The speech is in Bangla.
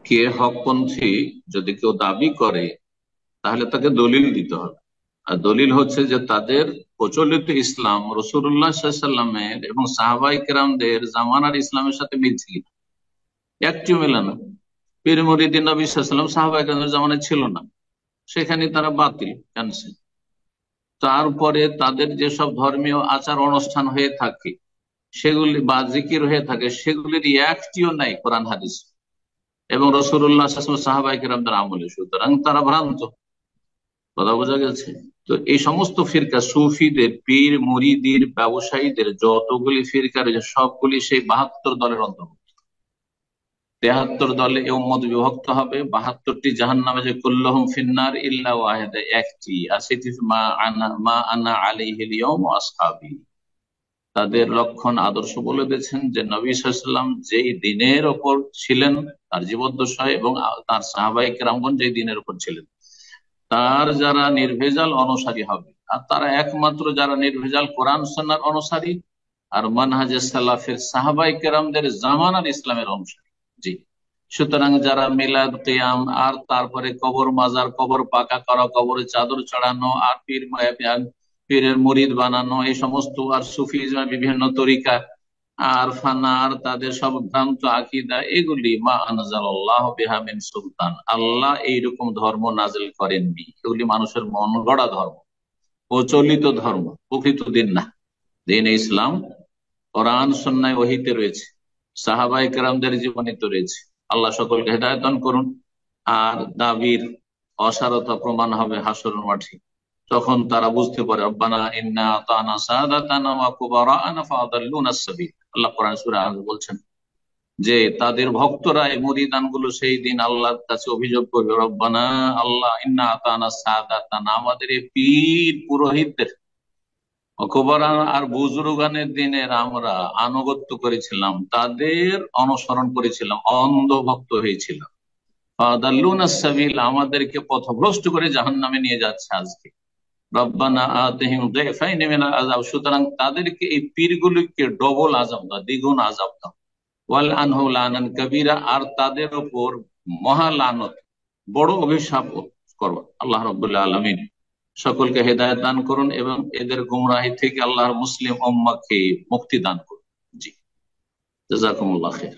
কে হকপন্থী যদি কেউ দাবি করে তাহলে তাকে দলিল দিতে হবে। আর দলিল হচ্ছে যে তাদের প্রচলিত ইসলাম রাসূলুল্লাহ সাল্লাল্লাহু আলাইহি সাল্লামের এবং সাহাবায়ে কেরামদের জামানার ইসলামের সাথে মিলছে কিনা। একটিও মেলে না। পীর মুরিদিন নবী সাল্লাল্লাহু আলাইহি ওয়াসাল্লাম সাহাবায়ে কেরামদের জামানায় ছিল না, সেখানে তারা বাতিল ক্যান্সেল। তারপরে তাদের যেসব ধর্মীয় আচার অনুষ্ঠান হয়ে থাকে সেগুলি বা জিকির হয়ে থাকে, সেগুলির একটিও নাই কোরআন হাদিস এবং রাসূলুল্লাহ সাল্লাল্লাহু আলাইহি ওয়াসাল্লাম সাহাবায়ে কেরামদের আমলে, সুতরাং তারা ভ্রান্ত। কথা বোঝা গেছে? তো এই সমস্ত ফিরকা সুফিদের, পীর মুরিদির, ব্যবসায়ীদের যতগুলি ফিরকা রয়েছে সবগুলি সেই 72 দলের অন্তর্ভুক্ত। 73 দলে এই উম্মত বিভক্ত হবে, 72টি জাহান্নামে, যে কুল্লুহুম ফিন্নার ইল্লা ওয়াহিদা, একটি, আর সেটি মা আনা আলাইহিল ইয়াউম ওয়া আসহাবি। তাদের লক্ষণ আদর্শ বলে দিয়েছেন যে নবী সাল্লাল্লাহু আলাইহি ওয়াসাল্লাম যেই দিনের ওপর ছিলেন তার জীবদ্দশায়, এবং তার সাহাবায়ে কেরামগণ যেই দিনের উপর ছিলেন, তার যারা নির্ভেজাল অনুসারী হবে, আর তারা একমাত্র যারা নির্ভেজাল কোরআন সুন্নাহর অনুসারী আর মানহাজে সালাফের সাহাবায়ে কেরামদের জামানার ইসলামের অনুসারী। জি। সুতরাং যারা মিলাদ, কিয়াম, আর তারপরে কবর মাজার, কবর পাকা করা, কবরে চাদর চড়ানো, আর পীরের মুরিদ বানানো, এই সমস্ত, আর সুফিজমের বিভিন্ন তরিকা, আর ফানা, আর তাদের সব ভ্রান্ত আকীদা, এগুলি মা আনজালাল্লাহু বিহা মিন সুলতান, আল্লাহ এইরকম ধর্ম নাজিল করেননি। এগুলি মানুষের মন গড়া ধর্ম, প্রচলিত ধর্ম, প্রকৃত দিন না। দিন ইসলাম কোরআন সুন্নাহ ওহীতে রয়েছে, সাহাবায়ে কেরামদের জীবনীতে রয়েছে। আল্লাহ সকলকে হেদায়েত দান করুন। আর দাবির অসারতা প্রমাণ হবে হাসরের মাঠে, তখন তারা বুঝতে পারে রব্বানা ইন্না আতানা সাদাতানা ওয়া কুবারানা ফাআদাল্লুনাস সাবিল। আল্লাহ কোরআন সূরা আজ বলছেন যে তাদের ভক্তরা, এই মুরিদান গুলো সেই দিন আল্লাহর কাছে অভিযোগ করবে, রব্বানা, আল্লাহ, ইন্না আতানা সাদাতানা, আমাদের এই পীর পুরোহিতদের, কুবারানা আর বুজুর্গানের দিনের আমরা আনুগত্য করেছিলাম, তাদের অনুসরণ করেছিলাম, অন্ধ ভক্ত হয়েছিলাম, ফাআদাল্লুনাস সাবিল, আমাদেরকে পথভ্রষ্ট করে জাহান্নামে নিয়ে যাচ্ছে আজকে। রব্বানা আতিহিম যিফাইনি মিনাল আযাব, সুতরাং তাদেরকে, এই পীরগুলিকে ডবল আযাব দাও, দ্বিগুণ আযাব দাও। ওয়াল আনহু লানান কাবীরা, আর তাদের উপর মহা লানত, বড় অভিশাপ করো। আল্লাহ রাব্বুল আলামিন সকলকে হেদায়েত দান করুন এবং এদের গুমরাহি থেকে আল্লাহর মুসলিম উম্মাহকে মুক্তি দান করুন। জি, জাযাকুমুল্লাহ খাইর।